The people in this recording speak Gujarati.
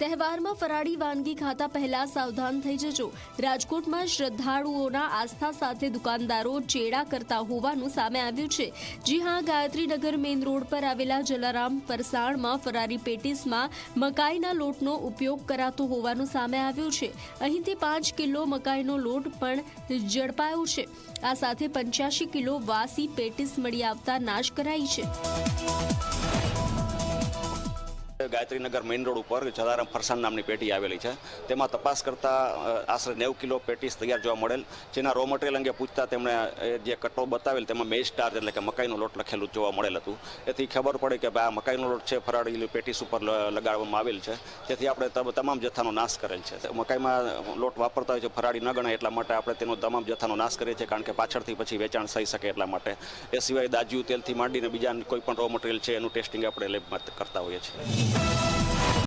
તહેવારમાં ફરાળી વાનગી ખાતા પહેલા સાવધાન થઈ જજો। રાજકોટમાં શ્રદ્ધાળુઓના આસ્થા સાથે દુકાનદારો ચેડા કરતા હોવાનું સામે આવ્યું છે। જી હા, ગાયત્રીનગર મેઇન રોડ પર આવેલા જલારામ ફરસાણમાં ફરારી પેટીસમાં મકાઈના લોટનો ઉપયોગ કરાતો હોવાનું સામે આવ્યું છે। અહીંથી 5 કિલો મકાઈનો લોટ પણ ઝડપાયો છે। આ સાથે 85 કિલો વાસી પેટીસ મળી આવતા નાશ કરાઈ છે। ગાયત્રીનગર મેઇન રોડ ઉપર જલારામ ફરસાણ નામની પેટી આવેલી છે। તેમાં તપાસ કરતા આશરે 90 કિલો પેટીસ તૈયાર જોવા મળેલ, જેના રો મટીરિયલ અંગે પૂછતા તેમણે જે કટ્ટો બતાવેલ તેમાં મેઇઝ સ્ટાર્ચ એટલે કે મકાઈનો લોટ લખેલું જોવા મળેલ હતું। એથી ખબર પડે કે આ મકાઈનો લોટ છે ફરાળી પેટીસ ઉપર લગાડવામાં આવેલ છે। તેથી આપણે તમામ જથ્થાનો નાશ કરેલ છે। મકાઈમાં લોટ વાપરતા હોય છે ફરાળી ન ગણાય એટલા માટે આપણે તેનો તમામ જથ્થાનો નાશ કરીએ છીએ, કારણ કે પાછળથી પછી વેચાણ થઈ શકે એટલા માટે। એ સિવાય દાજ્યું તેલથી માંડીને બીજા કોઈ પણ રો મટીરિયલ છે એનું ટેસ્ટિંગ આપણે લેબમાં કરતા હોઈએ છીએ।